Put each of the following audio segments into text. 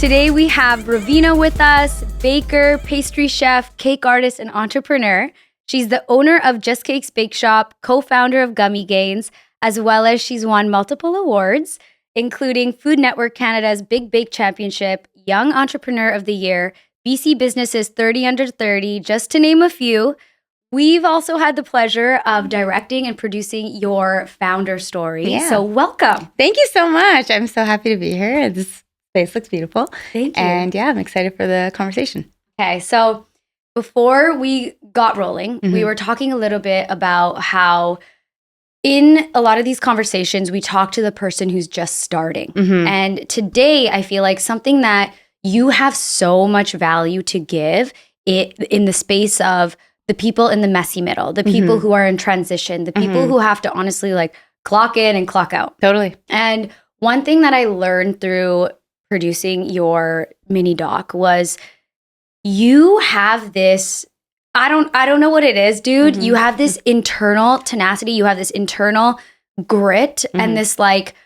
Today we have Raveena with us, baker, pastry chef, cake artist, and entrepreneur. She's the owner of Just Cakes Bake Shop, co-founder of Gummy Gainz, as well as she's won multiple awards, including Food Network Canada's Big Bake Championship, Young Entrepreneur of the Year, BC Business's 30 Under 30, just to name a few. We've also had the pleasure of directing and producing your founder story. Yeah. So welcome. Thank you so much. I'm so happy to be here. This space looks beautiful. Thank you. And yeah, I'm excited for the conversation. Okay, so before we got rolling, we were talking a little bit about how in a lot of these conversations, we talk to the person who's just starting. And today, I feel like something that you have so much value to give in the space of the people in the messy middle, the people who are in transition, the people who have to honestly like clock in and clock out. Totally. And one thing that I learned through producing your mini doc was you have this, I don't know what it is, dude. You have this internal tenacity, you have this internal grit and this like,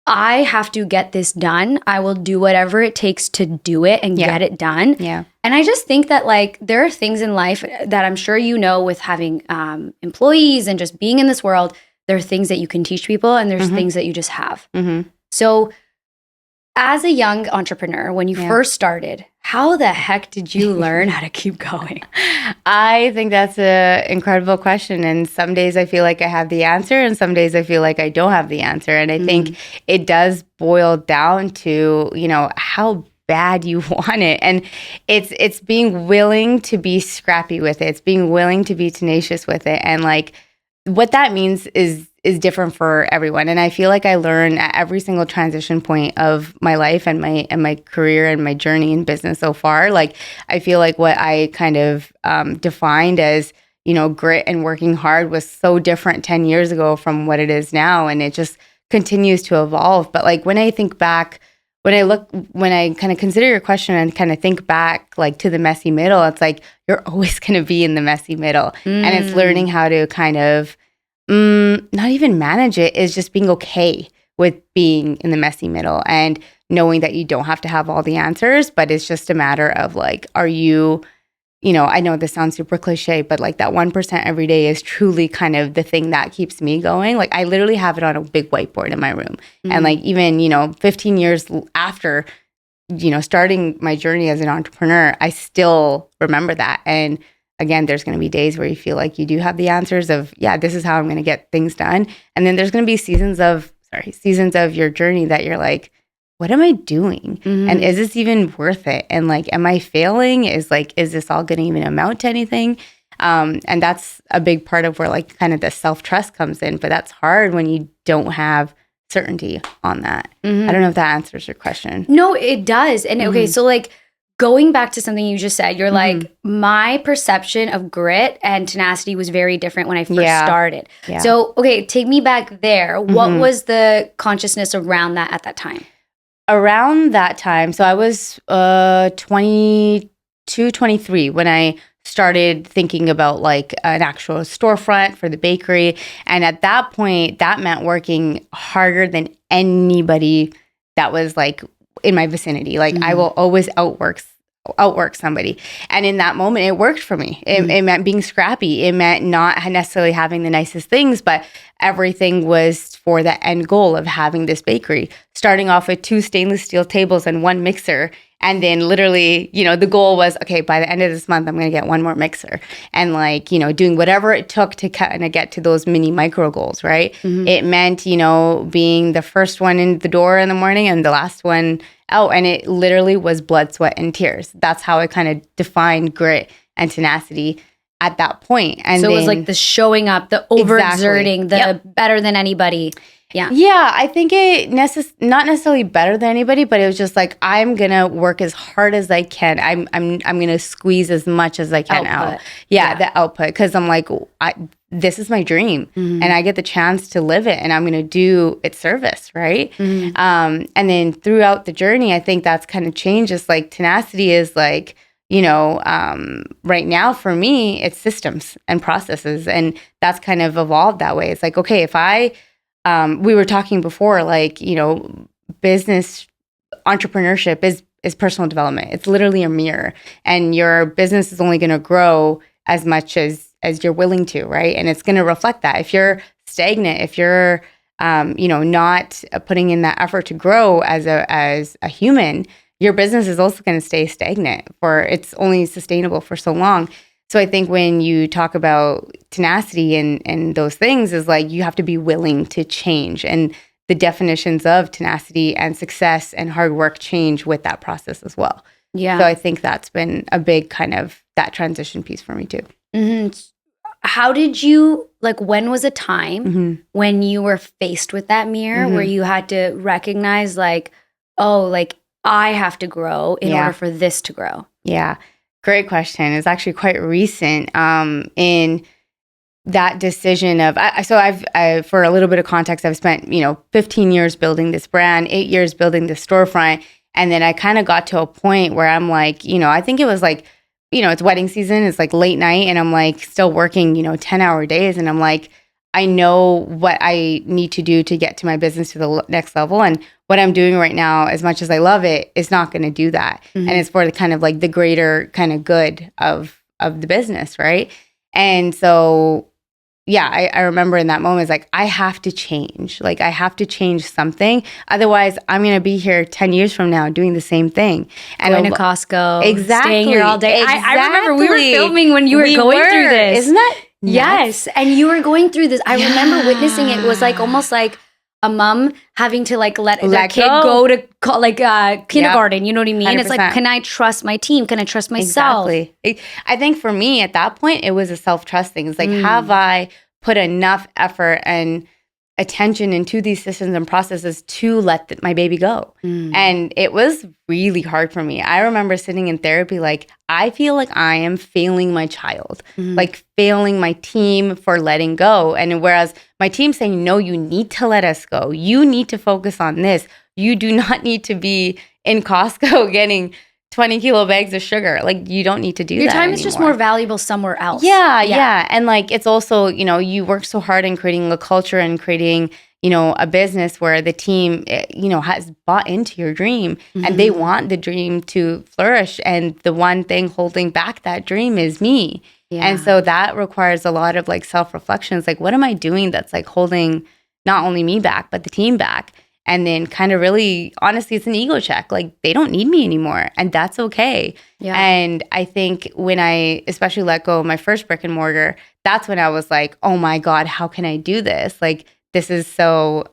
I have to get this done. I will do whatever it takes to do it and get it done. Yeah. And I just think that like there are things in life that I'm sure you know with having employees and just being in this world, there are things that you can teach people and there's things that you just have. So as a young entrepreneur, when you first started, how the heck did you learn how to keep going? I think that's an incredible question. And some days I feel like I have the answer and some days I feel like I don't have the answer. And I think it does boil down to, you know, how bad you want it. And it's being willing to be scrappy with it. It's being willing to be tenacious with it. And like what that means is different for everyone. And I feel like I learn at every single transition point of my life and my career and my journey in business so far. Like I feel like what I kind of defined as, you know, grit and working hard was so different 10 years ago from what it is now. And it just continues to evolve. But like when I think back, when I kind of consider your question and kind of think back like to the messy middle, it's like you're always going to be in the messy middle. And it's learning how to kind of not even manage it, is just being okay with being in the messy middle and knowing that you don't have to have all the answers, but it's just a matter of like, are you, you know, I know this sounds super cliche, but like that 1% every day is truly kind of the thing that keeps me going. Like I literally have it on a big whiteboard in my room. And like even, you know, 15 years after, you know, starting my journey as an entrepreneur, I still remember that. And again, there's going to be days where you feel like you do have the answers of, yeah, this is how I'm going to get things done. And then there's going to be seasons of your journey that you're like, what am I doing? And is this even worth it? And like, am I failing? Is this all going to even amount to anything? And that's a big part of where like kind of the self-trust comes in, but that's hard when you don't have certainty on that. I don't know if that answers your question. No, it does. And okay, so like, going back to something you just said, you're like, my perception of grit and tenacity was very different when I first started. Yeah. So, okay, take me back there. What was the consciousness around that at that time? Around that time, so I was 22, 23 when I started thinking about like an actual storefront for the bakery. And at that point, that meant working harder than anybody that was like in my vicinity. Like I will always outwork somebody. And in that moment, it worked for me. It meant being scrappy. It meant not necessarily having the nicest things, but everything was for the end goal of having this bakery. Starting off with 2 stainless steel tables and 1 mixer. And then literally, you know, the goal was, okay, by the end of this month, I'm going to get 1 more mixer. And like, you know, doing whatever it took to kind of get to those mini micro goals, right? It meant, you know, being the first one in the door in the morning and the last one out. And it literally was blood, sweat, and tears. That's how I kind of defined grit and tenacity at that point. And so it was like the showing up, the overexerting, the better than anybody. Yeah, I think it not necessarily better than anybody, but it was just like I'm gonna work as hard as I can. I'm gonna squeeze as much as I can out. Yeah, the output, because I'm like, this is my dream, and I get the chance to live it, and I'm gonna do its service, right? And then throughout the journey, I think that's kind of changed. Just like tenacity is like, you know, right now for me, it's systems and processes, and that's kind of evolved that way. It's like, okay, if we were talking before, like, you know, business entrepreneurship is is personal development. It's literally a mirror, and your business is only going to grow as much as you're willing to, right? And it's going to reflect that. If you're stagnant, if you're not putting in that effort to grow as a human, your business is also going to stay stagnant, for it's only sustainable for so long. So I think when you talk about tenacity and those things, is like you have to be willing to change, and the definitions of tenacity and success and hard work change with that process as well. Yeah. So I think that's been a big kind of that transition piece for me too. Mm-hmm. How did you, like, when was a time when you were faced with that mirror where you had to recognize, like, oh, like, I have to grow in order for this to grow? Yeah. Great question. It's actually quite recent in that decision of, I've for a little bit of context, I've spent, 15 years building this brand, 8 years building this storefront. And then I kind of got to a point where I'm like, I think it was like, it's wedding season, it's like late night, and I'm like still working, 10-hour days. And I'm like, I know what I need to do to get to my business to the next level. And what I'm doing right now, as much as I love it, is not going to do that. And it's for the kind of like the greater kind of good of the business, right? And so, yeah, I remember in that moment, it's like, I have to change. Like, I have to change something. Otherwise, I'm going to be here 10 years from now doing the same thing. And going to Costco. Exactly. Staying here all day. Exactly. I remember we were filming when you were going through this. Isn't that nuts? Yes. And you were going through this. I remember witnessing it. It was like almost like a mom having to like let their kid go to kindergarten. You know what I mean? 100%. It's like, can I trust my team? Can I trust myself? Exactly. I think for me at that point, it was a self-trust thing. It's like, have I put enough effort and attention into these systems and processes to let my baby go? And it was really hard for me. I remember sitting in therapy like, I feel like I am failing my child, like failing my team for letting go. And whereas my team saying, no, you need to let us go. You need to focus on this. You do not need to be in Costco getting 20 kilo bags of sugar. Like, you don't need to do that. Your time anymore. is just more valuable somewhere else. Yeah. And like, it's also, you work so hard in creating a culture and creating, a business where the team, has bought into your dream and they want the dream to flourish. And the one thing holding back that dream is me. Yeah. And so that requires a lot of like self-reflections. Like, what am I doing that's like holding not only me back, but the team back? And then kind of really, honestly, it's an ego check. Like, they don't need me anymore. And that's okay. Yeah. And I think when I especially let go of my first brick and mortar, that's when I was like, oh my God, how can I do this? Like, this is so,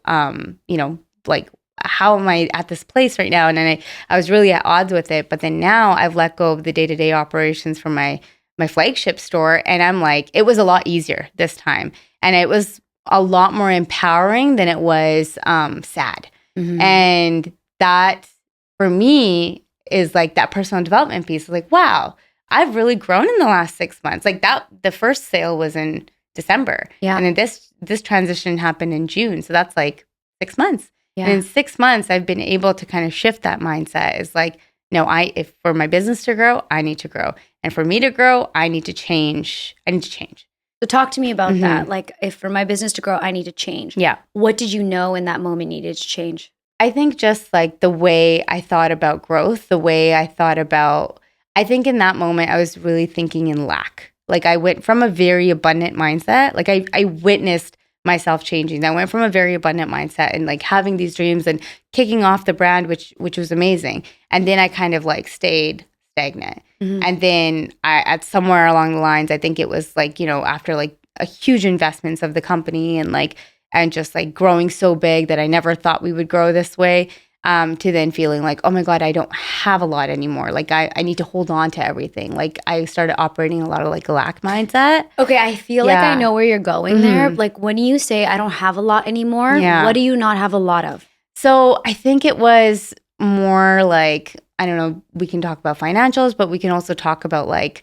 like, how am I at this place right now? And then I was really at odds with it. But then now I've let go of the day-to-day operations for my flagship store. And I'm like, it was a lot easier this time. And it was a lot more empowering than it was sad. And that for me is like that personal development piece. Like, wow, I've really grown in the last 6 months. Like that, the first sale was in December. Yeah. And then this transition happened in June. So that's like 6 months. Yeah. And in 6 months, I've been able to kind of shift that mindset. It's like, no, if for my business to grow, I need to grow. And for me to grow, I need to change. So talk to me about that. Like, if for my business to grow, I need to change. Yeah. What did you know in that moment needed to change? I think just like the way I thought about growth, the way I thought about, I think in that moment, I was really thinking in lack. Like, I went from a very abundant mindset. Like, I witnessed myself changing. I went from a very abundant mindset and like having these dreams and kicking off the brand, which was amazing. And then I kind of like stayed stagnant. And then at somewhere along the lines, I think it was like, after like a huge investments of the company and just like growing so big that I never thought we would grow this way, to then feeling like, oh my God, I don't have a lot anymore. Like I need to hold on to everything. Like I started operating a lot of like a lack mindset. Okay, I feel like I know where you're going there. Like, when you say I don't have a lot anymore, what do you not have a lot of? So I think it was more like, I don't know, we can talk about financials, but we can also talk about like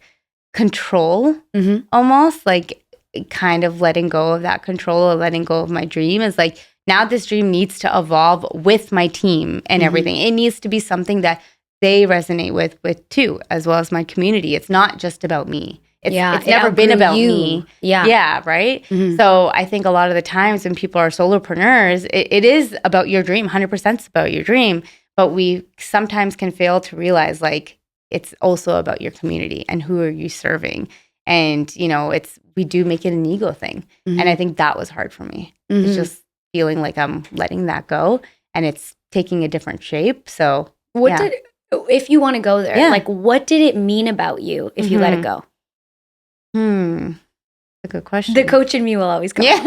control, almost like kind of letting go of that control or letting go of my dream. Is like, now this dream needs to evolve with my team and everything. It needs to be something that they resonate with too, as well as my community. It's not just about me. It's never been about me. Yeah, right? So I think a lot of the times when people are solopreneurs, it is about your dream, 100% about your dream. but we sometimes can fail to realize like it's also about your community and who are you serving. And, you know, we do make it an ego thing. Mm-hmm. And I think that was hard for me. It's just feeling like I'm letting that go and it's taking a different shape. So if you want to go there, like what did it mean about you if you let it go? A good question. The coach in me will always come. Yeah.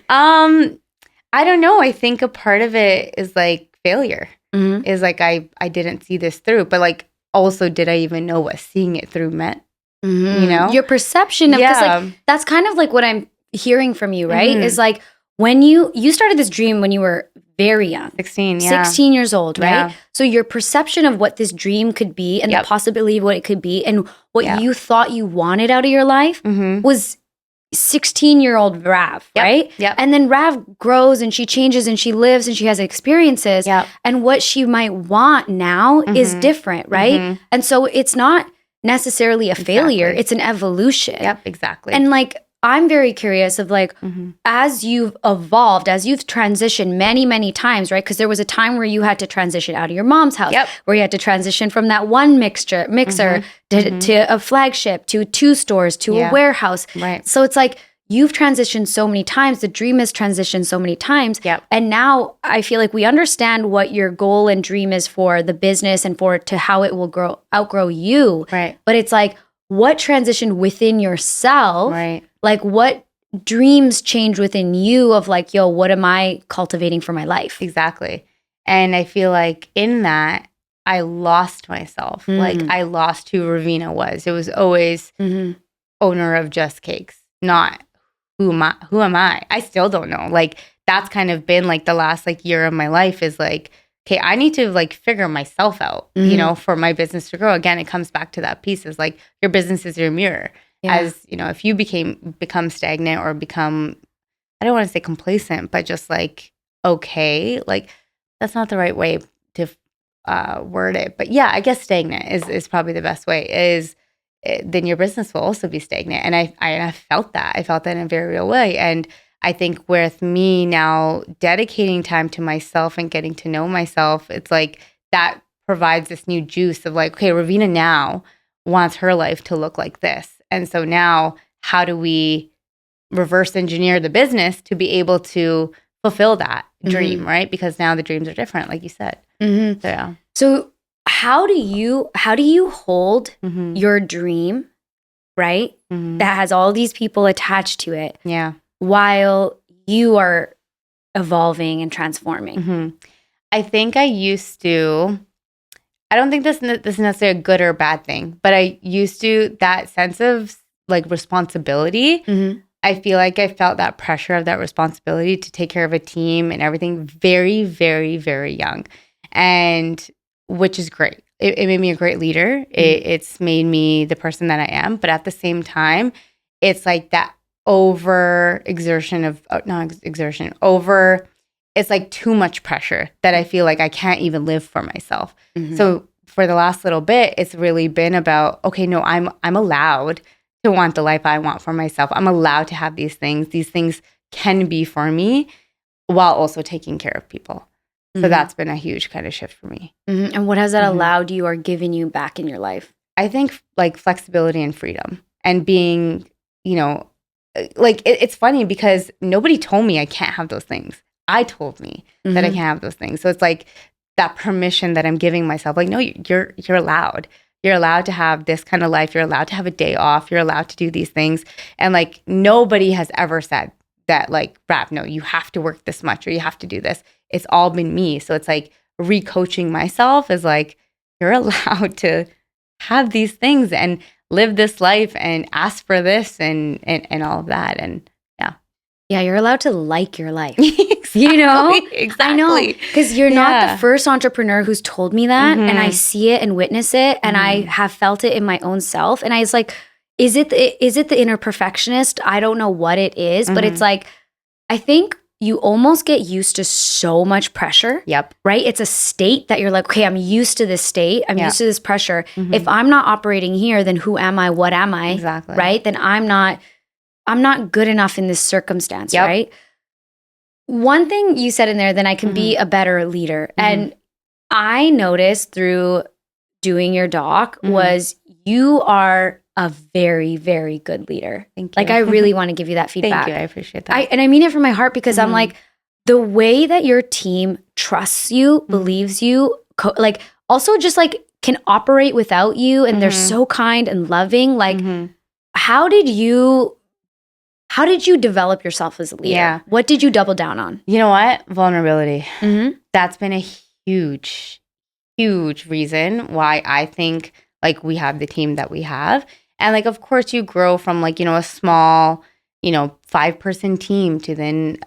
I don't know. I think a part of it is like failure. Is like I didn't see this through, but like also did I even know what seeing it through meant? You know, your perception of like that's kind of like what I'm hearing from you, right? Is like when you started this dream when you were very young, 16 years old, right? So your perception of what this dream could be and the possibility of what it could be and what you thought you wanted out of your life was 16-year-old Rav, right? And then Rav grows and she changes and she lives and she has experiences and what she might want now is different, right? And so it's not necessarily a failure, it's an evolution. Exactly. And like I'm very curious of like as you've evolved, as you've transitioned many times, right? Because there was a time where you had to transition out of your mom's house, where you had to transition from that one mixer to a flagship, to 2 stores, to a warehouse. Right. So it's like you've transitioned so many times. The dream has transitioned so many times. And now I feel like we understand what your goal and dream is for the business and for to how it will outgrow you. Right. But it's like what transitioned within yourself. Right. Like what dreams change within you of like, yo, what am I cultivating for my life? Exactly. And I feel like in that, I lost myself. Like I lost who Raveena was. It was always owner of Just Cakes, not who am I? I still don't know. Like that's kind of been like the last like year of my life is like, okay, I need to like figure myself out, you know, for my business to grow. Again, it comes back to that piece is like your business is your mirror. As, you know, if you become stagnant or become, I don't want to say complacent, but just like, okay, like that's not the right way to word it. But yeah, I guess stagnant is probably the best way then your business will also be stagnant. And I felt that. I felt that in a very real way. And I think with me now dedicating time to myself and getting to know myself, it's like that provides this new juice of like, okay, Raveena now wants her life to look like this. And so now how do we reverse engineer the business to be able to fulfill that dream, right? Because now the dreams are different, like you said. So how do you hold your dream, right? That has all these people attached to it. While you are evolving and transforming. I think I used to. I don't think this is necessarily a good or a bad thing, but I used to that sense of like responsibility. I feel like I felt that pressure of that responsibility to take care of a team and everything very, very, very young, and which is great. It made me a great leader. It's made me the person that I am. But at the same time, it's like that it's like too much pressure that I feel like I can't even live for myself. So for the last little bit, it's really been about, okay, no, I'm allowed to want the life I want for myself. I'm allowed to have these things. These things can be for me while also taking care of people. So that's been a huge kind of shift for me. And what has that allowed you or given you back in your life? I think like flexibility and freedom and being, you know, like it's funny because nobody told me I can't have those things. I told me that I can't have those things. So it's like that permission that I'm giving myself. Like, no, you're allowed. You're allowed to have this kind of life. You're allowed to have a day off. You're allowed to do these things. And like nobody has ever said that like, Rav, no, you have to work this much or you have to do this. It's all been me. So it's like re-coaching myself is like, you're allowed to have these things and live this life and ask for this and all of that. And yeah, you're allowed to like your life. Exactly, you know? Exactly. I know. Because you're not the first entrepreneur who's told me that. And I see it and witness it. And I have felt it in my own self. And I was like, is it the inner perfectionist? I don't know what it is. But it's like, I think you almost get used to so much pressure. Right? It's a state that you're like, okay, I'm used to this state. I'm used to this pressure. If I'm not operating here, then who am I? What am I? Exactly. Right? Then I'm not good enough in this circumstance, right? One thing you said in there, then I can be a better leader. And I noticed through doing your doc Mhm. was you are a very, very good leader. Thank you. Like, I really want to give you that feedback. Thank you. I appreciate that. And I mean it from my heart because I'm Mhm. like, the way that your team trusts you, believes you, like also just like can operate without you, and they're so kind and loving. Like, how did you develop yourself as a leader? Yeah. What did you double down on? You know what? Vulnerability. Mm-hmm. That's been a huge, huge reason why I think like we have the team that we have. And like, of course, you grow from like, a small, 5-person team to then,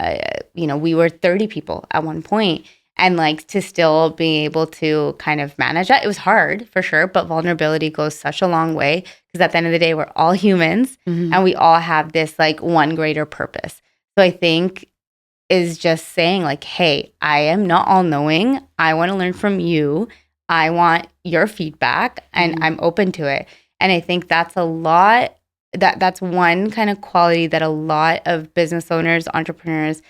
we were 30 people at one point. And like to still be able to kind of manage that, it was hard for sure. But vulnerability goes such a long way because at the end of the day, we're all humans and we all have this like one greater purpose. So I think is just saying like, hey, I am not all knowing. I want to learn from you. I want your feedback and I'm open to it. And I think that's a lot, that's one kind of quality that a lot of business owners, entrepreneurs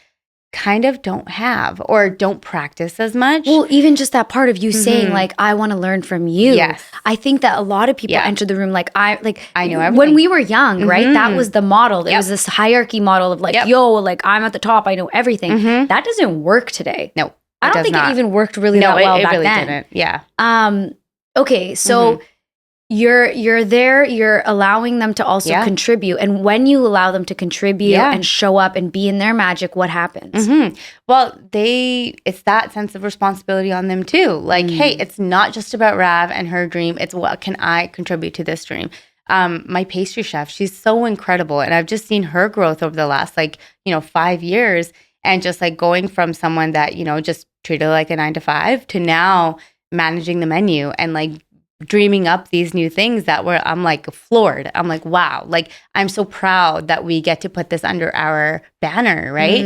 kind of don't have or don't practice as much. Well, even just that part of you saying like, I want to learn from you. Yes. I think that a lot of people enter the room like I know everything. When we were young, right? That was the model. It was this hierarchy model of like, yo, like I'm at the top, I know everything. That doesn't work today. No. I don't think it even worked really that well back really then. Didn't. Yeah. Okay, so you're there, you're allowing them to also contribute. And when you allow them to contribute and show up and be in their magic, what happens? Well, it's that sense of responsibility on them too. Like, hey, it's not just about Rav and her dream. It's what can I contribute to this dream? My pastry chef, she's so incredible. And I've just seen her growth over the last 5 years. And just like going from someone that, just treated like a 9-to-5 to now managing the menu and like dreaming up these new things that I'm like floored. I'm like, wow, like I'm so proud that we get to put this under our banner, right?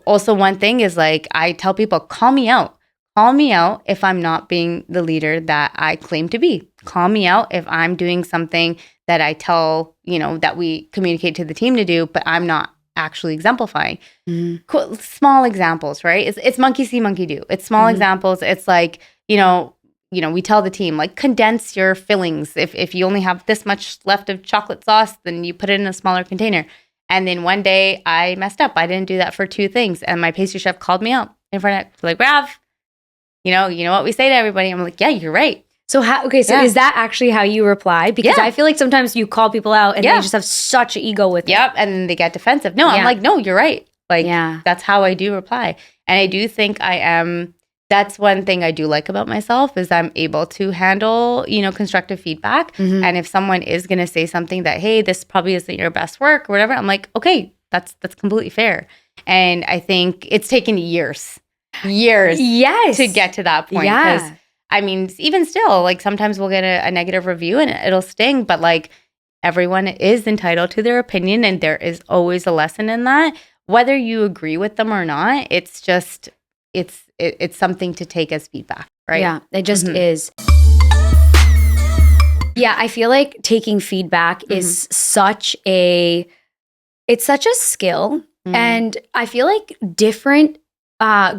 Also one thing is like I tell people, call me out. Call me out if I'm not being the leader that I claim to be. Call me out if I'm doing something that I tell, that we communicate to the team to do, but I'm not actually exemplifying. Small examples, right? It's monkey see, monkey do. It's small examples. It's like, we tell the team, like, condense your fillings. If you only have this much left of chocolate sauce, then you put it in a smaller container. And then one day I messed up. I didn't do that for 2 things. And my pastry chef called me out in front of, like, Rav, you know what we say to everybody? I'm like, yeah, you're right. So is that actually how you reply? Because I feel like sometimes you call people out and they just have such an ego with it. Yep, and then they get defensive. No, I'm like, no, you're right. Like, that's how I do reply. And I do think that's one thing I do like about myself is I'm able to handle, constructive feedback. And if someone is going to say something that, hey, this probably isn't your best work or whatever, I'm like, okay, that's completely fair. And I think it's taken years to get to that point. Because I mean, even still, like sometimes we'll get a negative review and it'll sting, but like everyone is entitled to their opinion and there is always a lesson in that. Whether you agree with them or not, it's just, it's something to take as feedback, right? Yeah, it just is. Yeah, I feel like taking feedback is such a skill. And I feel like different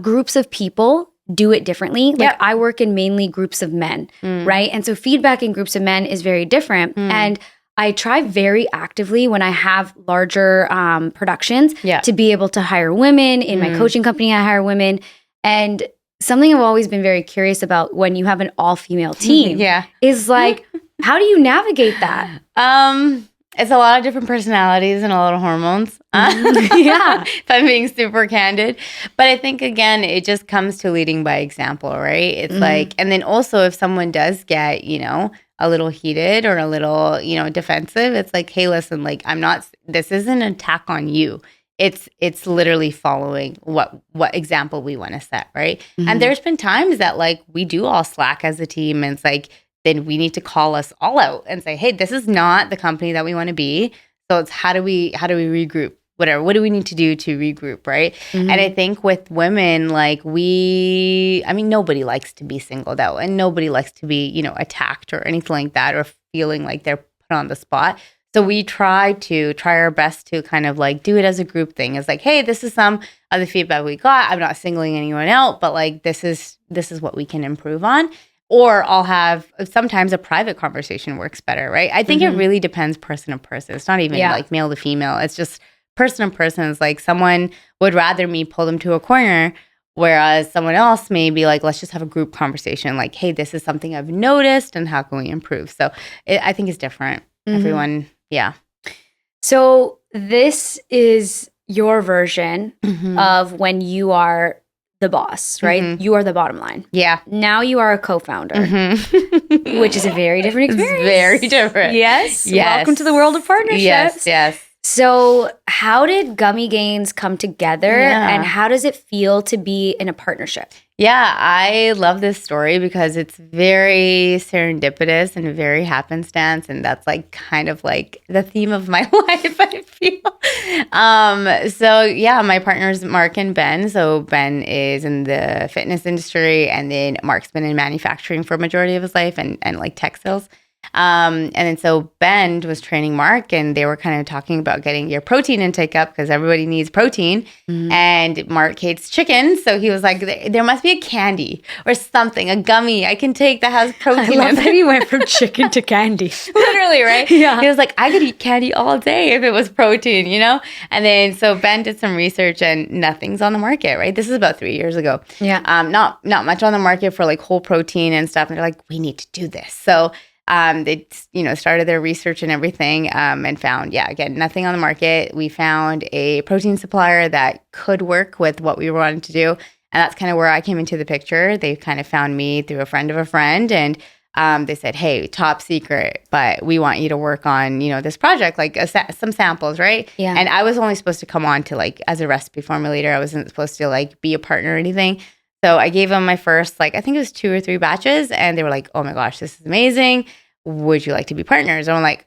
groups of people do it differently. Like I work in mainly groups of men, right? And so feedback in groups of men is very different. And I try very actively when I have larger productions to be able to hire women. In my coaching company, I hire women. And something I've always been very curious about when you have an all-female team is like, how do you navigate that? It's a lot of different personalities and a lot of hormones. If I'm being super candid. But I think, again, it just comes to leading by example, right? It's like, and then also if someone does get, a little heated or a little, defensive, it's like, hey, listen, like this isn't an attack on you. It's literally following what example we want to set, right? And there's been times that like we do all slack as a team and it's like, then we need to call us all out and say, hey, this is not the company that we want to be. So it's how do we regroup? Whatever. What do we need to do to regroup, right? And I think with women, like nobody likes to be singled out and nobody likes to be, attacked or anything like that or feeling like they're put on the spot. So we try our best to kind of like do it as a group thing. It's like, hey, this is some of the feedback we got. I'm not singling anyone out, but like this is what we can improve on. Or I'll have sometimes a private conversation works better, right? I think it really depends person to person. It's not even like male to female. It's just person to person. It's like someone would rather me pull them to a corner, whereas someone else may be like, let's just have a group conversation. Like, hey, this is something I've noticed and how can we improve? So I think it's different. Everyone, yeah. So this is your version of when you are the boss, right? You are the bottom line. Yeah. Now you are a co-founder, which is a very different experience. It's very different. Yes. Welcome to the world of partnerships. Yes. So how did Gummy Gainz come together and how does it feel to be in a partnership? Yeah, I love this story because it's very serendipitous and very happenstance. And that's like kind of like the theme of my life, I feel. So yeah, my partners, Mark and Ben. So Ben is in the fitness industry and then Mark's been in manufacturing for a majority of his life and like textiles. And then so Ben was training Mark and they were kind of talking about getting your protein intake up because everybody needs protein and Mark hates chicken. So he was like, there must be a candy or something, a gummy I can take that has protein. I love that he went from chicken to candy. Literally, right? Yeah. He was like, I could eat candy all day if it was protein, you know? And then so Ben did some research and nothing's on the market, right? This is about 3 years ago. Yeah. Not much on the market for like whole protein and stuff. And they're like, we need to do this. So they, started their research and everything and found, again, nothing on the market. We found a protein supplier that could work with what we wanted to do. And that's kind of where I came into the picture. They kind of found me through a friend of a friend. And they said, hey, top secret, but we want you to work on, this project, like some samples, right? Yeah. And I was only supposed to come on to like as a recipe formulator. I wasn't supposed to like be a partner or anything. So I gave them my first, I think it was 2 or 3 batches, and they were like, oh my gosh, this is amazing. Would you like to be partners? And I'm like,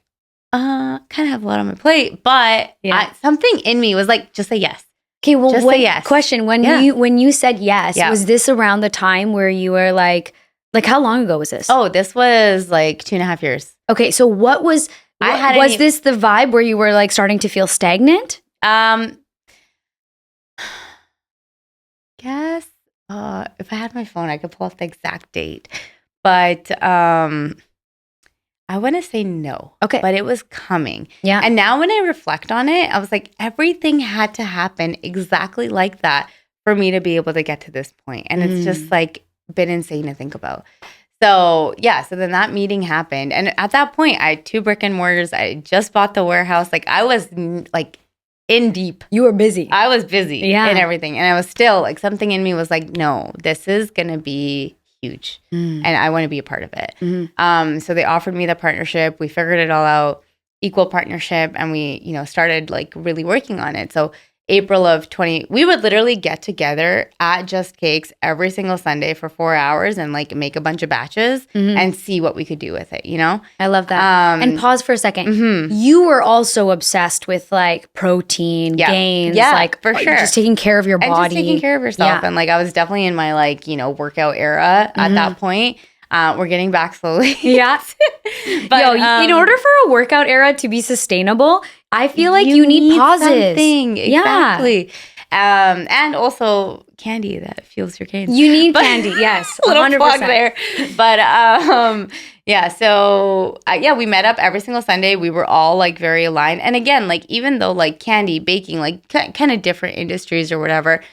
kind of have a lot on my plate, but something in me was like, just say yes. Okay, well, just say yes. Question, when you said yes, was this around the time where you were like how long ago was this? Oh, this was like 2.5 years. Okay, so was this the vibe where you were like starting to feel stagnant? Guess. If I had my phone, I could pull up the exact date. But I want to say no. Okay. But it was coming. Yeah. And now when I reflect on it, I was like, everything had to happen exactly like that for me to be able to get to this point. And it's just like been insane to think about. So so then that meeting happened. And at that point, I had 2 brick and mortars. I just bought the warehouse. Like I was like in deep. You were busy. I was busy and everything. And I was still like, something in me was like, no, this is going to be huge. And I want to be a part of it. So they offered me the partnership. We figured it all out, equal partnership. And we, started like really working on it. So April of 20, we would literally get together at Just Cakes every single Sunday for 4 hours and like make a bunch of batches and see what we could do with it, I love that. And pause for a second. You were also obsessed with like protein gains, like for sure, just taking care of your body, and just taking care of yourself. And like I was definitely in my like workout era at that point. We're getting back slowly. But in order for a workout era to be sustainable, I feel like you need pauses. Something. Exactly. And also candy that fuels your gains. You need candy, yes. 100%. Plug there. But so we met up every single Sunday. We were all like very aligned. And again, like even though like candy, baking, like kind of different industries or whatever,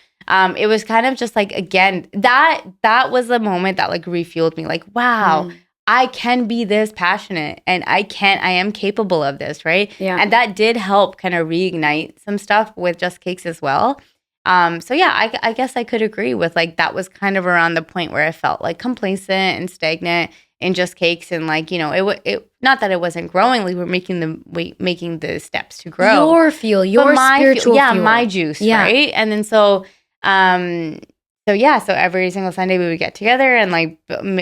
it was kind of just like, again, that was the moment that like refueled me. Like, wow, I can be this passionate and I am capable of this, right? Yeah. And that did help kind of reignite some stuff with Just Cakes as well. I guess I could agree with like, that was kind of around the point where I felt like complacent and stagnant in Just Cakes. And like, it not that it wasn't growing, like we're making the steps to grow. Your fuel, your spiritual fuel. My juice, right? And then so every single Sunday we would get together and like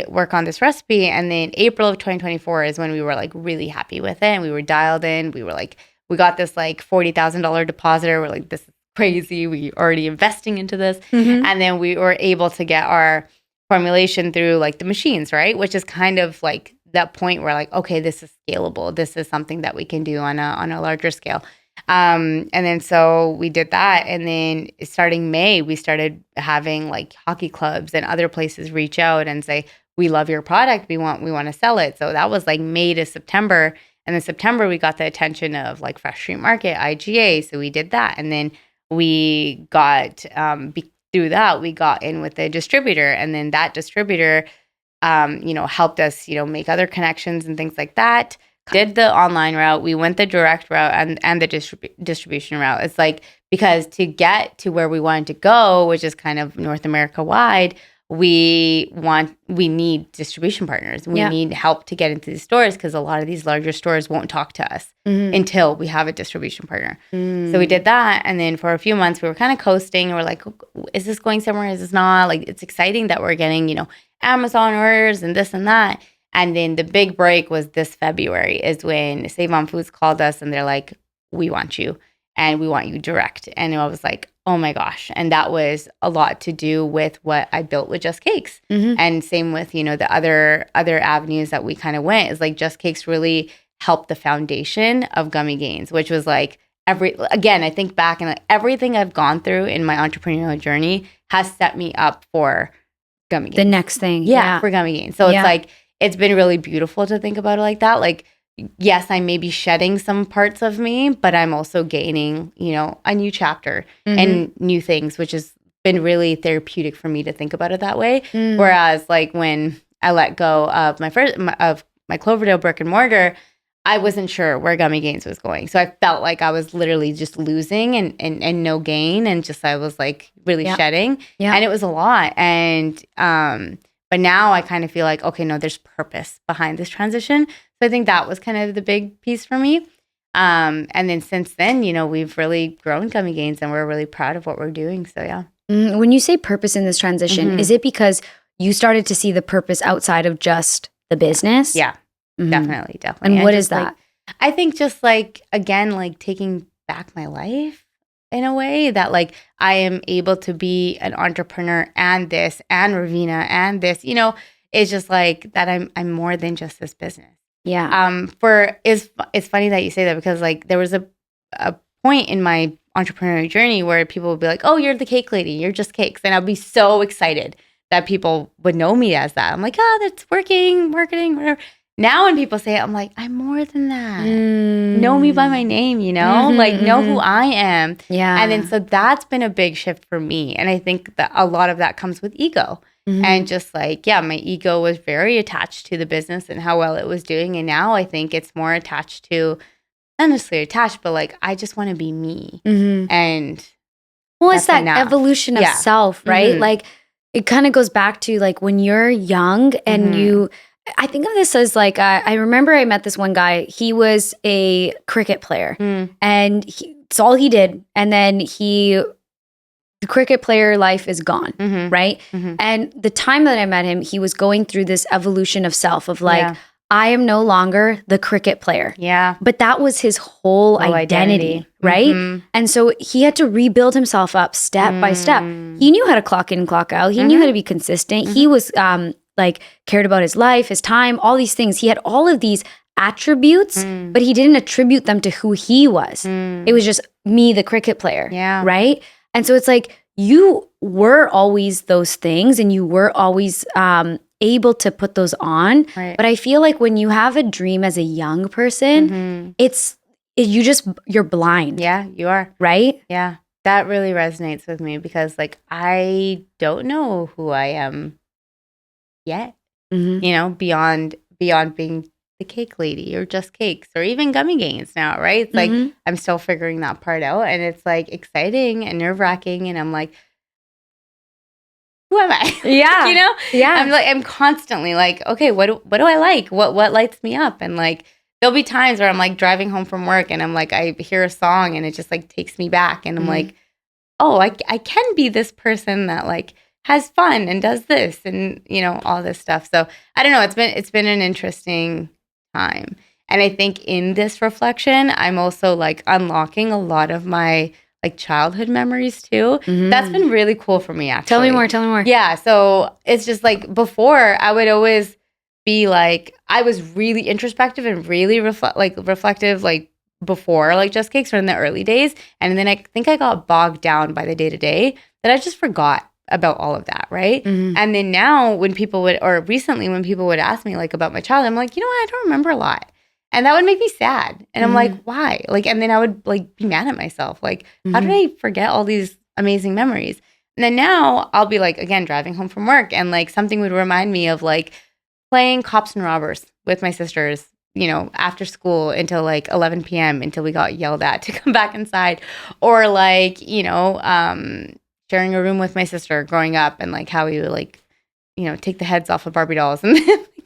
work on this recipe. And then April of 2024 is when we were like really happy with it. And we were dialed in. We were like, we got this like $40,000 deposit. We're like, this is crazy. We already investing into this. And then we were able to get our formulation through like the machines, right? Which is kind of like that point where like, okay, this is scalable. This is something that we can do on a larger scale. And then so we did that. And then starting May, we started having like hockey clubs and other places reach out and say, we love your product. We want to sell it. So that was like May to September. And in September, we got the attention of like Fresh Street Market, IGA. So we did that. And then we got, through that, we got in with a distributor. And then that distributor, helped us, make other connections and things like that. Did the online route. We went the direct route and the distribution route. It's like, because to get to where we wanted to go, which is kind of North America wide, we need distribution partners. We need help to get into these stores, because a lot of these larger stores won't talk to us until we have a distribution partner. So we did that. And then for a few months, we were kind of coasting. We're like, is this going somewhere? Is this not? Like, it's exciting that we're getting, Amazon orders and this and that. And then the big break was this February, is when Save On Foods called us and they're like, we want you and we want you direct. And I was like, oh my gosh. And that was a lot to do with what I built with Just Cakes. And same with, the other avenues that we kind of went, is like Just Cakes really helped the foundation of Gummy Gainz, which was like I think back and like everything I've gone through in my entrepreneurial journey has set me up for Gummy Gainz. The next thing. Yeah. For Gummy Gainz. So it's like, it's been really beautiful to think about it like that. Like, yes, I may be shedding some parts of me, but I'm also gaining, a new chapter and new things, which has been really therapeutic for me to think about it that way. Whereas like when I let go of my Cloverdale brick and mortar, I wasn't sure where Gummy Gainz was going. So I felt like I was literally just losing and no gain. And just, I was like really shedding. And it was a lot. And, but now I kind of feel like, okay, no, there's purpose behind this transition. So I think that was kind of the big piece for me. And then since then, we've really grown Gummy Gainz and we're really proud of what we're doing. So yeah. When you say purpose in this transition, is it because you started to see the purpose outside of just the business? Yeah, definitely. And what is that? Like, I think just like, again, like taking back my life. In a way that like I am able to be an entrepreneur and this and Raveena and this, it's just like that I'm more than just this business. Yeah. It's funny that you say that, because like there was a point in my entrepreneurial journey where people would be like, oh, you're the cake lady, you're Just Cakes. And I'd be so excited that people would know me as that. I'm like, that's working, marketing, whatever. Now when people say it, I'm like, I'm more than that. Know me by my name, like know who I am. Yeah. And then so that's been a big shift for me. And I think that a lot of that comes with ego. And just like, my ego was very attached to the business and how well it was doing. And now I think it's more attached to, not necessarily attached, but like, I just want to be me. And it's that evolution of self, right? Like it kind of goes back to like when you're young and I think of this as like, I remember I met this one guy. He was a cricket player and it's all he did. And then the cricket player life is gone, right? And the time that I met him, he was going through this evolution of self of like, I am no longer the cricket player. Yeah. But that was his whole identity, right? And so he had to rebuild himself up step by step. He knew how to clock in and clock out. He knew how to be consistent. He was like cared about his life, his time, all these things. He had all of these attributes, but he didn't attribute them to who he was. It was just me, the cricket player, right? And so it's like you were always those things and you were always able to put those on. Right. But I feel like when you have a dream as a young person, you're blind. Yeah, you are. Right? Yeah. That really resonates with me, because like I don't know who I am yet, beyond being the cake lady or Just Cakes or even Gummy Gainz now, right? It's like I'm still figuring that part out, and it's like exciting and nerve-wracking, and I'm like, who am I? Yeah. Yeah. I'm constantly like, okay, what do I like? What lights me up? And like there'll be times where I'm like driving home from work and I'm like, I hear a song and it just like takes me back, and I'm like, oh, I can be this person that like has fun and does this and all this stuff. So I don't know, it's been an interesting time. And I think in this reflection, I'm also like unlocking a lot of my like childhood memories too. That's been really cool for me, actually. Tell me more. Yeah. So it's just like before I would always be like, I was really introspective and really reflective, like before, like Just Cakes or in the early days. And then I think I got bogged down by the day to day that I just forgot about all of that, right? Mm-hmm. And then now when people would, or recently when people would ask me like about my child, I'm like, you know what? I don't remember a lot. And that would make me sad. And I'm like, why? Like, and then I would like be mad at myself. Like, how did I forget all these amazing memories? And then now I'll be like, again, driving home from work and like something would remind me of like playing cops and robbers with my sisters, you know, after school until like 11 p.m. until we got yelled at to come back inside. Or like, you know, sharing a room with my sister growing up and like how we would like, you know, take the heads off of Barbie dolls and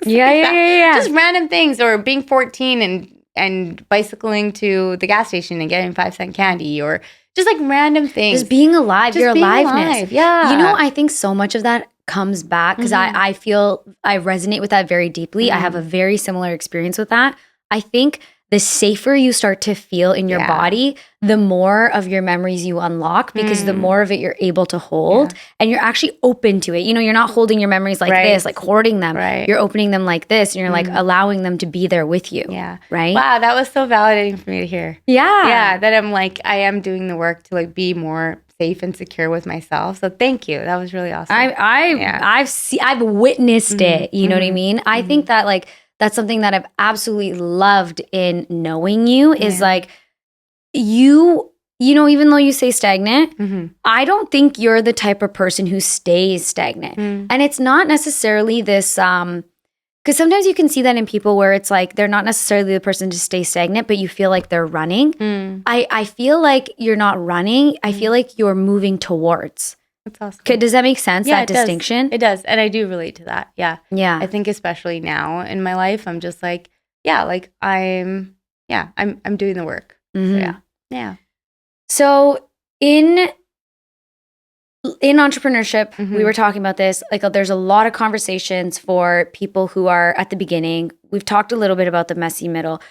yeah. Just random things, or being 14 and bicycling to the gas station and getting 5-cent candy, or just like random things. Just being alive, your aliveness. Yeah. You know, I think so much of that comes back because I feel I resonate with that very deeply. I have a very similar experience with that. I think the safer you start to feel in your body, the more of your memories you unlock, because the more of it you're able to hold and you're actually open to it. You know, you're not holding your memories like this, like hoarding them. You're opening them like this and you're like allowing them to be there with you. Yeah. Right? Wow, that was so validating for me to hear. Yeah. Yeah, that I'm like, I am doing the work to like be more safe and secure with myself. So thank you. That was really awesome. I've witnessed it. You know what I mean? I think that like that's something that I've absolutely loved in knowing you is like you know, even though you say stagnant, I don't think you're the type of person who stays stagnant. And it's not necessarily this, because sometimes you can see that in people where it's like they're not necessarily the person to stay stagnant, but you feel like they're running. I feel like you're not running. I feel like you're moving towards. That's awesome. Does that make sense, that distinction? It does. And I do relate to that. Yeah. Yeah. I think especially now in my life, I'm just like, like I'm doing the work. So yeah. So in entrepreneurship, we were talking about this, like there's a lot of conversations for people who are at the beginning. We've talked a little bit about the messy middle.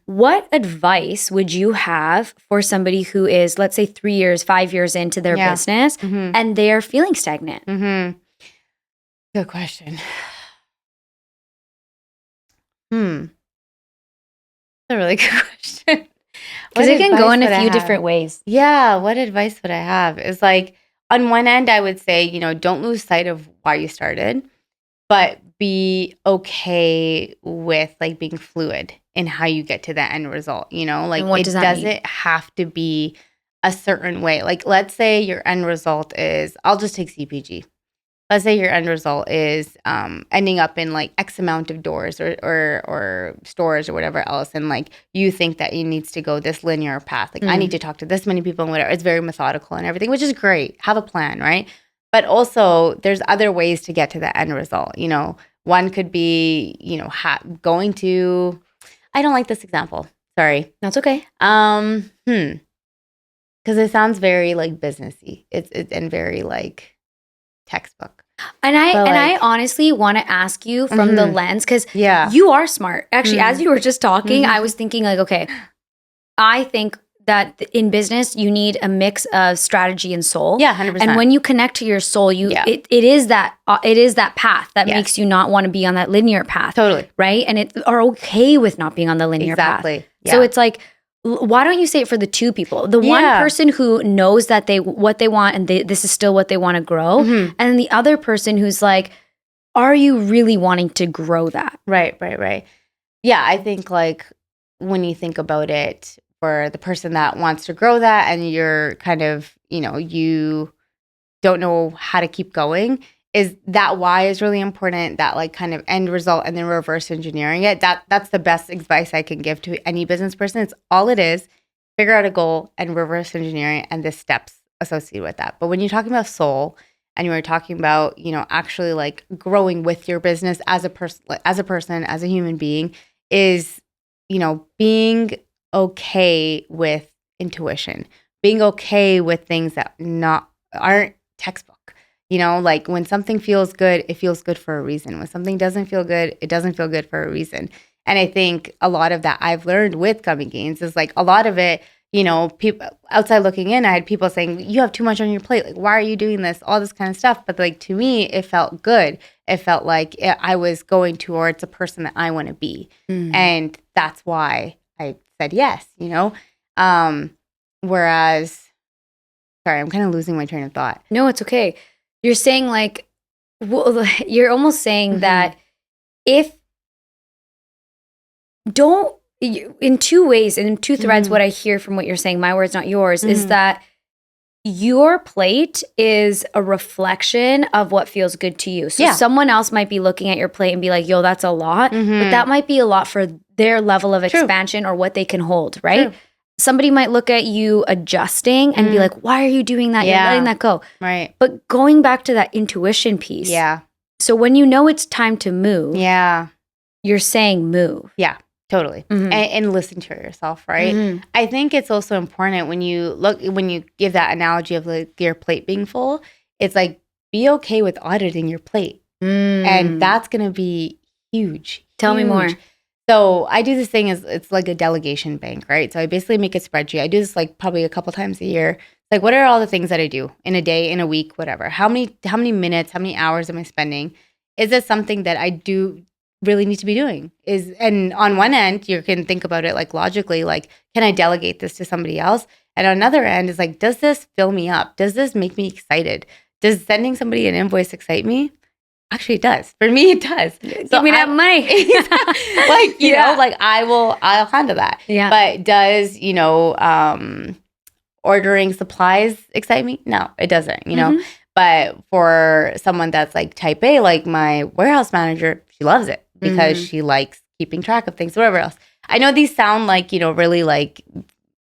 What advice would you have for somebody who is, let's say 3 years, 5 years into their business and they're feeling stagnant? Good question. That's a really good question. Because it can go in a few different ways. Yeah. What advice would I have? Is like, on one end, I would say, you know, don't lose sight of why you started, but be okay with like being fluid in how you get to the end result. You know, like it doesn't have to be a certain way. Like, let's say your end result is, I'll just take CPG. Let's say your end result is ending up in like X amount of doors or stores or whatever else. And like you think that it needs to go this linear path. Like I need to talk to this many people and whatever. It's very methodical and everything, which is great. Have a plan, right? But also there's other ways to get to the end result. You know, one could be, you know, going to, I don't like this example. Sorry. That's okay. Because it sounds very like businessy. It's and very like textbook. And I honestly want to ask you from the lens, because you are smart. Actually, as you were just talking, I was thinking like, okay, I think that in business, you need a mix of strategy and soul. Yeah, 100%. And when you connect to your soul, it is that path that makes you not want to be on that linear path. Totally. Right? And it are okay with not being on the linear path. Yeah. So it's like, why don't you say it for the two people? The one person who knows that what they want and this is still what they want to grow. And then the other person who's like, are you really wanting to grow that? Right. Yeah, I think like when you think about it for the person that wants to grow that and you're kind of, you know, you don't know how to keep going, is that why is really important, that like kind of end result, and then reverse engineering it. That's the best advice I can give to any business person. It's all it is. Figure out a goal and reverse engineering and the steps associated with that. But when you're talking about soul and you were talking about, you know, actually like growing with your business as a person, as a human being, is, you know, being okay with intuition, being okay with things that aren't textbook. You know, like when something feels good, it feels good for a reason. When something doesn't feel good, it doesn't feel good for a reason. And I think a lot of that I've learned with Gummy Gainz is like a lot of it, people outside looking in, I had people saying, you have too much on your plate. Like, why are you doing this? All this kind of stuff. But like, to me, it felt good. It felt like I was going towards a person that I want to be. And that's why I said yes, whereas, sorry, I'm kind of losing my train of thought. No, it's okay. You're saying like, you're almost saying that in two ways, in two threads, what I hear from what you're saying, my words, not yours, is that your plate is a reflection of what feels good to you. So someone else might be looking at your plate and be like, yo, that's a lot. But that might be a lot for their level of expansion or what they can hold, right? True. Somebody might look at you adjusting and be like, why are you doing that? You're letting that go. Right. But going back to that intuition piece. Yeah. So when you know it's time to move. Yeah. You're saying move. Yeah. Totally. And listen to yourself, right? I think it's also important when you give that analogy of like your plate being full, it's like, be okay with auditing your plate. And that's going to be huge. Tell me more. So I do this thing it's like a delegation bank, right? So I basically make a spreadsheet. I do this like probably a couple times a year. Like, what are all the things that I do in a day, in a week, whatever? How many minutes, how many hours am I spending? Is this something that I do really need to be doing? And on one end, you can think about it like logically, like, can I delegate this to somebody else? And on another end is like, does this fill me up? Does this make me excited? Does sending somebody an invoice excite me? Actually, it does. For me, it does. Give me that money. Like, you know, like I'll handle that. Yeah. But does, ordering supplies excite me? No, it doesn't, But for someone that's like type A, like my warehouse manager, she loves it because she likes keeping track of things, whatever else. I know these sound like, really like,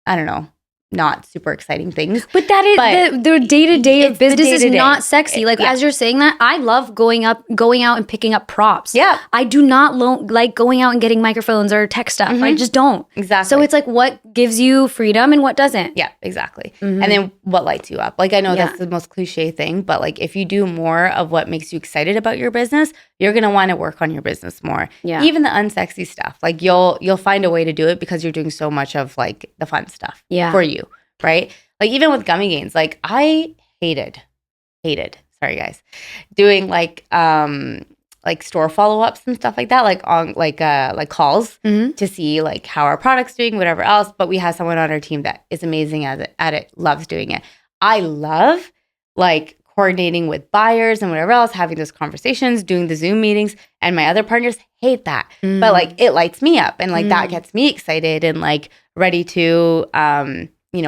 I don't know, not super exciting things. But that is the day-to-day of business is not sexy. Like, as you're saying that, I love going out and picking up props. Yeah. I do not like going out and getting microphones or tech stuff. I just don't. Exactly. So it's like, what gives you freedom and what doesn't? Yeah, exactly. And then what lights you up? Like, I know that's the most cliche thing, but like, if you do more of what makes you excited about your business, you're going to want to work on your business more. Yeah. Even the unsexy stuff. Like, you'll find a way to do it because you're doing so much of like the fun stuff for you. Right? Like, even with Gummy Gainz, like, I hated, sorry guys, doing like store follow-ups and stuff like that, like on like calls to see like how our product's doing, whatever else. But we have someone on our team that is amazing at it, loves doing it. I love like coordinating with buyers and whatever else, having those conversations, doing the Zoom meetings, and my other partners hate that. But like, it lights me up, and like that gets me excited and like ready to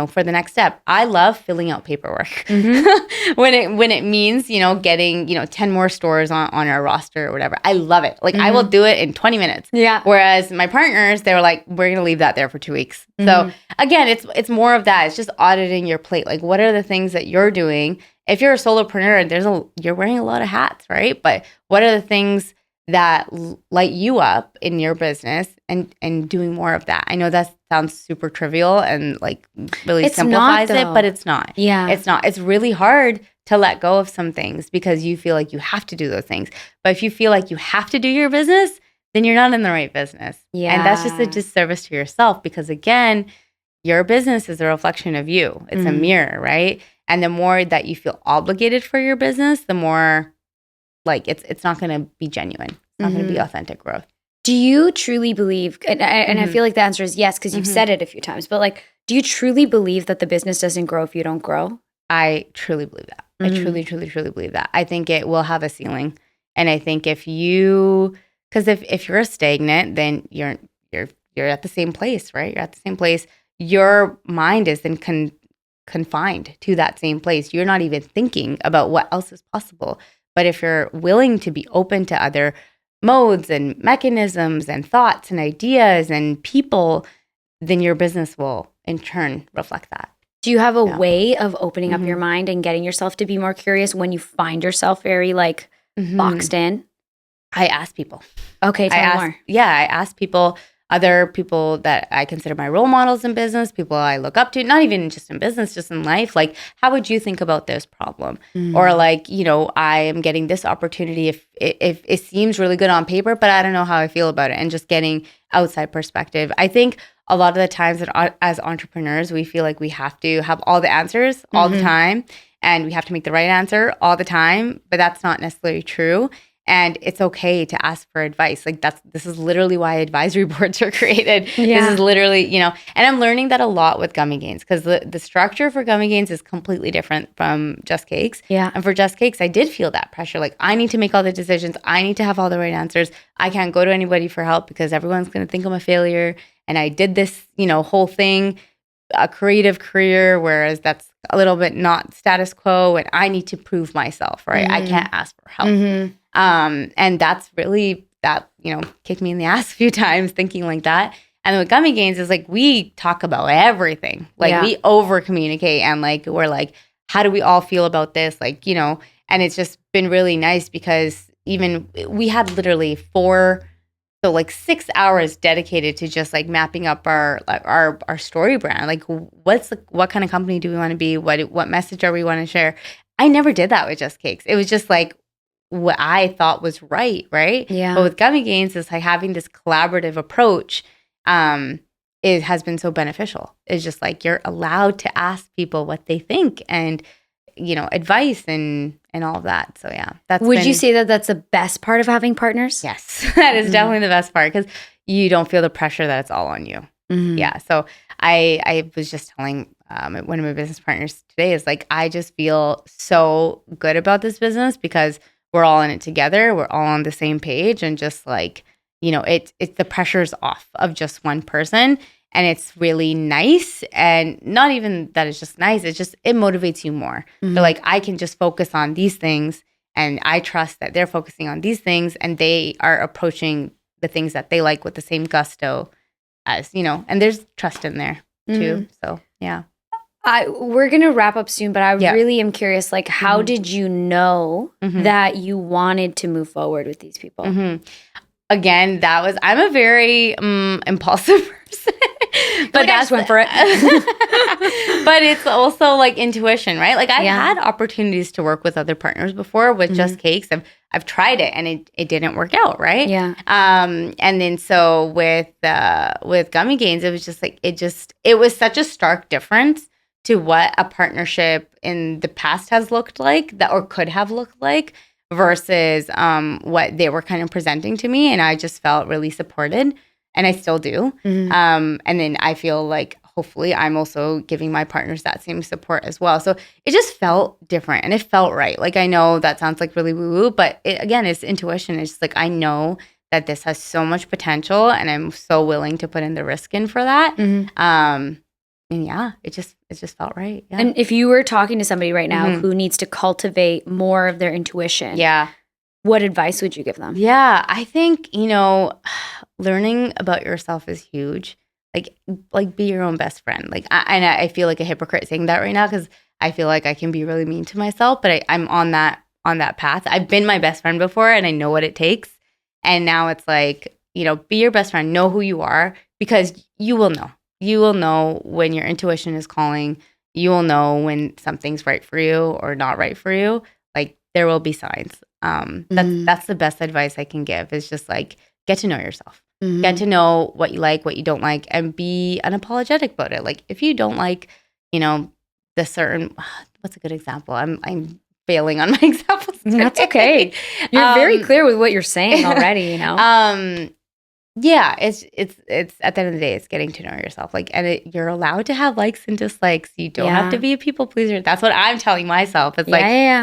for the next step. I love filling out paperwork when it means, getting, 10 more stores on our roster or whatever. I love it. Like, I will do it in 20 minutes. Yeah. Whereas my partners, they were like, we're going to leave that there for 2 weeks. So again, it's more of that. It's just auditing your plate. Like, what are the things that you're doing? If you're a solopreneur, you're wearing a lot of hats, right? But what are the things that light you up in your business, and doing more of that? I know that sounds super trivial and like really simplifies it, but it's not. Yeah. It's not. It's really hard to let go of some things because you feel like you have to do those things. But if you feel like you have to do your business, then you're not in the right business. Yeah. And that's just a disservice to yourself, because again, your business is a reflection of you. It's a mirror, right? And the more that you feel obligated for your business, the more like it's not going to be genuine. It's not going to be authentic growth. Do you truly believe, and I feel like the answer is yes, because you've said it a few times, but like, do you truly believe that the business doesn't grow if you don't grow? I truly believe that. I truly, truly, truly believe that. I think it will have a ceiling. And I think if you're stagnant, then you're at the same place, right? You're at the same place. Your mind is then confined to that same place. You're not even thinking about what else is possible. But if you're willing to be open to other modes and mechanisms and thoughts and ideas and people, then your business will in turn reflect that. Do you have a way of opening up your mind and getting yourself to be more curious when you find yourself very boxed in? I ask people. Okay, tell me more. Yeah, I ask people, other people that I consider my role models in business, people I look up to, not even just in business, just in life. Like, how would you think about this problem? Or like, I am getting this opportunity if it seems really good on paper, but I don't know how I feel about it, and just getting outside perspective. I think a lot of the times that as entrepreneurs, we feel like we have to have all the answers all the time, and we have to make the right answer all the time, but that's not necessarily true. And it's okay to ask for advice. Like this is literally why advisory boards are created. Yeah. This is literally, and I'm learning that a lot with Gummy Gainz, because the structure for Gummy Gainz is completely different from Just Cakes. Yeah. And for Just Cakes, I did feel that pressure. Like, I need to make all the decisions. I need to have all the right answers. I can't go to anybody for help because everyone's going to think I'm a failure. And I did this, whole thing, a creative career, whereas that's a little bit not status quo, and I need to prove myself, right? I can't ask for help. And that's really, that, kicked me in the ass a few times thinking like that. And with Gummy Gainz is like, we talk about everything. Like, we over communicate, and like, we're like, how do we all feel about this? Like, and it's just been really nice, because even we had literally 6 hours dedicated to just like mapping up our story brand. Like, what kind of company do we want to be? What message are we want to share? I never did that with Just Cakes. It was just like what I thought was right? Yeah. But with Gummy Gainz, it's like having this collaborative approach. It has been so beneficial. It's just like, you're allowed to ask people what they think, and advice and all of that. So yeah, Would you say that that's the best part of having partners? Yes, that is definitely the best part, because you don't feel the pressure that it's all on you. Yeah. So I was just telling one of my business partners today, is like, I just feel so good about this business because we're all in it together. We're all on the same page, and just like, it's the pressure's off of just one person. And it's really nice. And not even that it's just nice, it motivates you more. So like, I can just focus on these things, and I trust that they're focusing on these things, and they are approaching the things that they like with the same gusto as, and there's trust in there too. So yeah. We're going to wrap up soon, but I really am curious, like, how did you know that you wanted to move forward with these people? Again, I'm a very impulsive person. But I just went for it. But it's also like intuition, right? Like, I had opportunities to work with other partners before with Just Cakes. I've tried it, and it didn't work out, right? Yeah. And then so with Gummy Gainz, it was just like, it was such a stark difference to what a partnership in the past has looked like, or could have looked like, versus what they were kind of presenting to me. And I just felt really supported, and I still do. And then I feel like, hopefully, I'm also giving my partners that same support as well. So it just felt different, and it felt right. Like, I know that sounds like really woo-woo, but again, it's intuition. It's just like, I know that this has so much potential, and I'm so willing to put in the risk in for that. And yeah, it just felt right. Yeah. And if you were talking to somebody right now who needs to cultivate more of their intuition, what advice would you give them? Yeah, I think, learning about yourself is huge. Like be your own best friend. Like, I feel like a hypocrite saying that right now, because I feel like I can be really mean to myself, but I'm on that path. I've been my best friend before, and I know what it takes. And now it's like, be your best friend, know who you are, because you will know. You will know when your intuition is calling. You will know when something's right for you or not right for you. Like, there will be signs. That's the best advice I can give, is just like, get to know yourself. Get to know what you like, what you don't like, and be unapologetic about it. Like, if you don't like, the certain, what's a good example? I'm failing on my examples today. That's okay. You're very clear with what you're saying already, Yeah, it's at the end of the day, it's getting to know yourself. Like, and you're allowed to have likes and dislikes. You don't have to be a people pleaser. That's what I'm telling myself. It's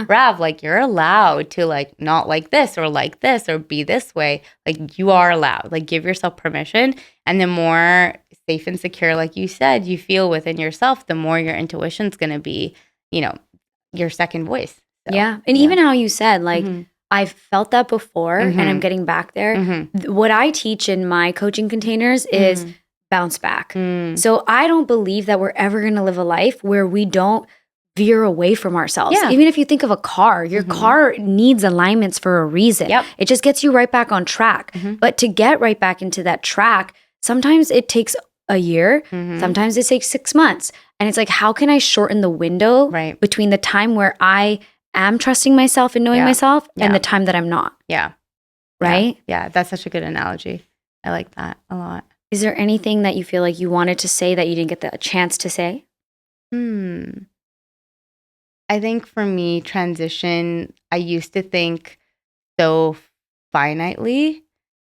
Rav, like, you're allowed to like not like this or be this way. Like, you are allowed. Like, give yourself permission. And the more safe and secure, like you said, you feel within yourself, the more your intuition's going to be, your second voice. So, and even how you said, like, I've felt that before, and I'm getting back there. What I teach in my coaching containers is bounce back. So I don't believe that we're ever going to live a life where we don't veer away from ourselves. Even if you think of a car, your car needs alignments for a reason. It just gets you right back on track. But to get right back into that track, sometimes it takes a year, Mhm. sometimes it takes 6 months. And it's like, how can I shorten the window Right. between the time where I am trusting myself and knowing Yeah. myself and Yeah. the time that I'm not, Yeah. right? Yeah. That's such a good analogy. I like that a lot. Is there anything that you feel like you wanted to say that you didn't get the chance to say? I think for me, transition, I used to think so finitely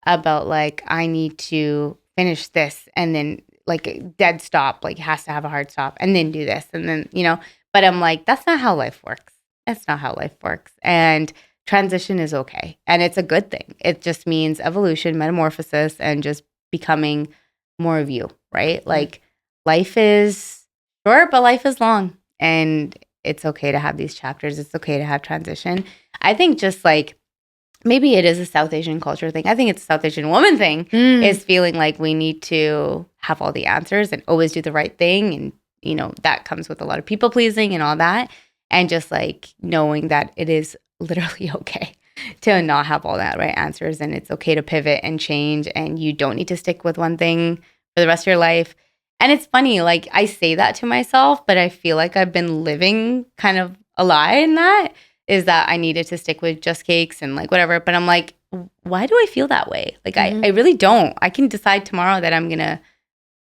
about like, I need to finish this and then like dead stop, like has to have a hard stop and then do this. And then, but I'm like, that's not how life works. That's not how life works. And transition is okay. And it's a good thing. It just means evolution, metamorphosis, and just becoming more of you, right? Like life is short, but life is long. And it's okay to have these chapters. It's okay to have transition. I think just like, maybe it is a South Asian culture thing. I think it's a South Asian woman thing, is feeling like we need to have all the answers and always do the right thing. And, that comes with a lot of people pleasing and all that. And just like knowing that it is literally okay to not have all that right answers. And it's okay to pivot and change. And you don't need to stick with one thing for the rest of your life. And it's funny, like I say that to myself, but I feel like I've been living kind of a lie in that. Is that I needed to stick with just cakes and like whatever. But I'm like, why do I feel that way? Like I really don't. I can decide tomorrow that I'm going to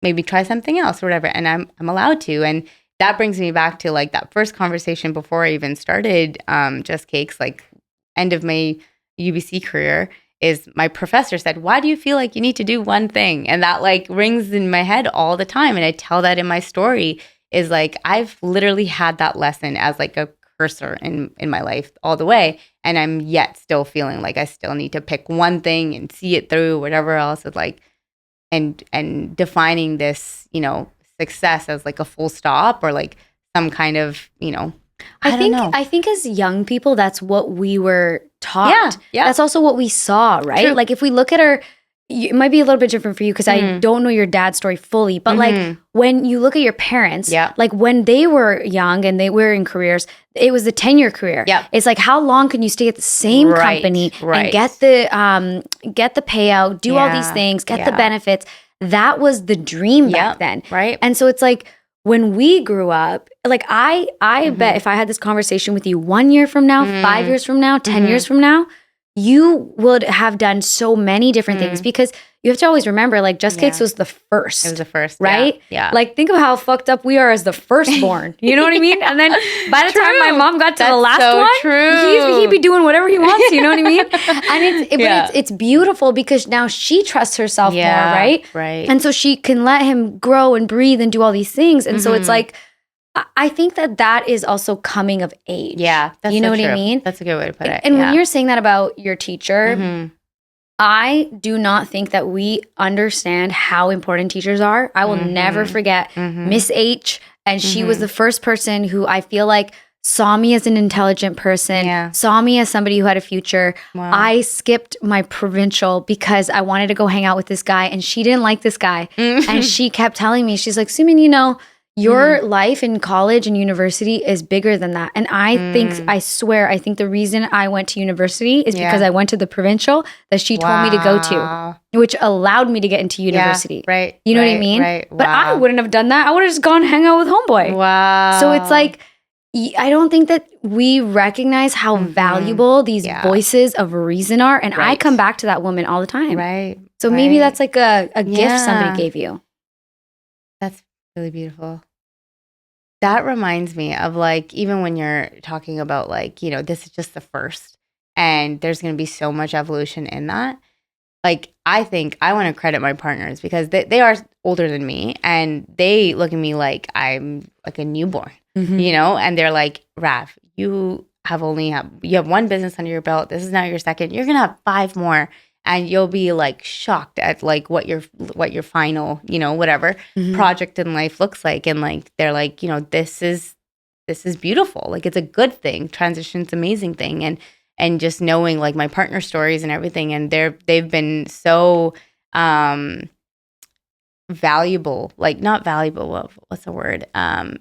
maybe try something else or whatever. And I'm allowed to. And that brings me back to like that first conversation before I even started Just Cakes, like end of my UBC career, is my professor said, why do you feel like you need to do one thing? And that like rings in my head all the time. And I tell that in my story, is like, I've literally had that lesson as like a cursor in my life all the way, and I'm yet still feeling like I still need to pick one thing and see it through, whatever else is like, and defining this success as like a full stop or like some kind of I don't know. I think as young people, that's what we were taught. Yeah. That's also what we saw, right? True. Like if we look at it might be a little bit different for you because I don't know your dad's story fully, but like when you look at your parents, like when they were young and they were in careers, it was a 10-year career. Yep. It's like, how long can you stay at the same company and get the payout, do all these things, get the benefits? That was the dream back then. Right. And so it's like, when we grew up, like I bet if I had this conversation with you 1 year from now, 5 years from now, 10 years from now, you would have done so many different things, because you have to always remember, like Just Cakes was the first. It was the first, right? Yeah. Like think of how fucked up we are as the firstborn. You know what I mean? And then by the time my mom got to the last one, he'd be doing whatever he wants. You know what I mean? And it's beautiful because now she trusts herself more, right? Right. And so she can let him grow and breathe and do all these things. And so it's like, I think that is also coming of age. Yeah. That's you know so what true. I mean? That's a good way to put it. And when you're saying that about your teacher, I do not think that we understand how important teachers are. I will never forget Miss H. And she was the first person who I feel like saw me as an intelligent person, saw me as somebody who had a future. Wow. I skipped my provincial because I wanted to go hang out with this guy, and she didn't like this guy. And she kept telling me, she's like, Summan, your life in college and university is bigger than that. And I think, I swear, I think the reason I went to university is because I went to the provincial that she told me to go to, which allowed me to get into university. Right. You know what I mean? Right. But I wouldn't have done that. I would have just gone hang out with homeboy. Wow. So it's like, I don't think that we recognize how valuable these voices of reason are. And I come back to that woman all the time. Right. So maybe that's like a gift somebody gave you. That's really beautiful. That reminds me of like, even when you're talking about like, this is just the first and there's going to be so much evolution in that. Like, I think I want to credit my partners because they are older than me and they look at me like I'm like a newborn, and they're like, Rav, you have one business under your belt. This is now your second. You're going to have 5 more. And you'll be like shocked at like what your final, whatever project in life looks like. And like, they're like, this is beautiful. Like, it's a good thing. Transition's an amazing thing. And just knowing like my partner stories and everything. And they've been so valuable, like not valuable. What's the word?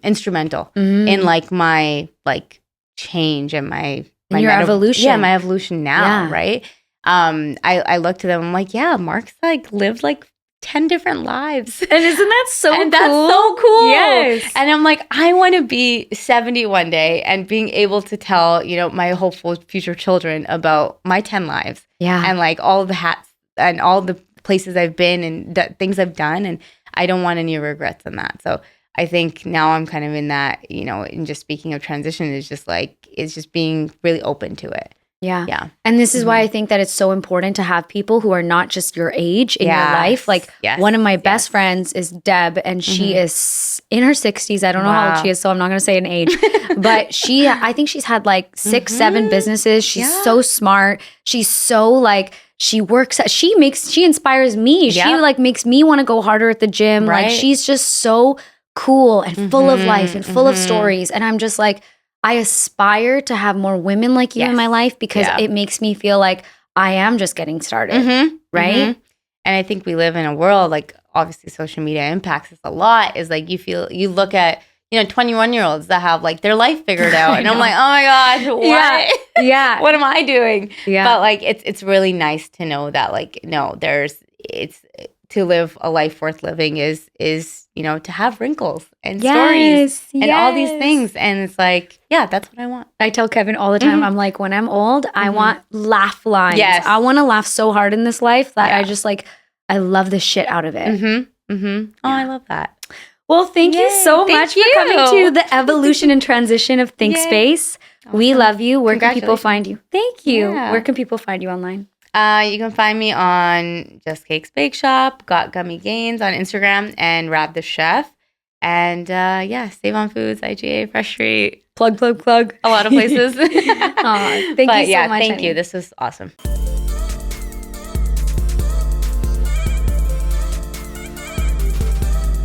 Instrumental in like my like change and my your evolution. Yeah. My evolution now. Right. I look to them, I'm like, yeah, Mark's like lived like 10 different lives. And isn't that so And cool? that's so cool. Yes. And I'm like, I want to be 70 one day and being able to tell, my hopeful future children about my 10 lives. Yeah. And like all the hats and all the places I've been and the things I've done. And I don't want any regrets in that. So I think now I'm kind of in that, in just speaking of transition, it's just being really open to it. Yeah. Yeah. And this is why I think that it's so important to have people who are not just your age in your life. Like one of my best friends is Deb, and she is in her 60s. I don't know how old she is, so I'm not going to say an age. But I think she's had like 6, 7 businesses. She's so smart. She's so like, she inspires me. She like makes me want to go harder at the gym. Right. Like she's just so cool and full of life and full of stories. And I'm just like, I aspire to have more women like you in my life because it makes me feel like I am just getting started, right? And I think we live in a world, like obviously social media impacts us a lot, is like you look at, 21-year-olds that have like their life figured out. And I'm like, oh my God, what? Yeah. What am I doing? Yeah. But like, it's really nice to know that like, no, it's to live a life worth living is to have wrinkles and stories and all these things. And it's like, yeah, that's what I want. I tell Kevin all the time, I'm like, when I'm old, I want laugh lines. Yes. I want to laugh so hard in this life that I just like, I love the shit out of it. Oh, I love that. Well, thank you so much for coming to the evolution and transition of ThinkSpace. Awesome. We love you. Where can people find you? Thank you. Yeah. Where can people find you online? You can find me on Just Cakes Bake Shop, got Gummy Gainz on Instagram, and Rab the Chef. And Save on Foods, IGA, Fresh Street. Plug. A lot of places. Thank you so much. Thank you. This was awesome.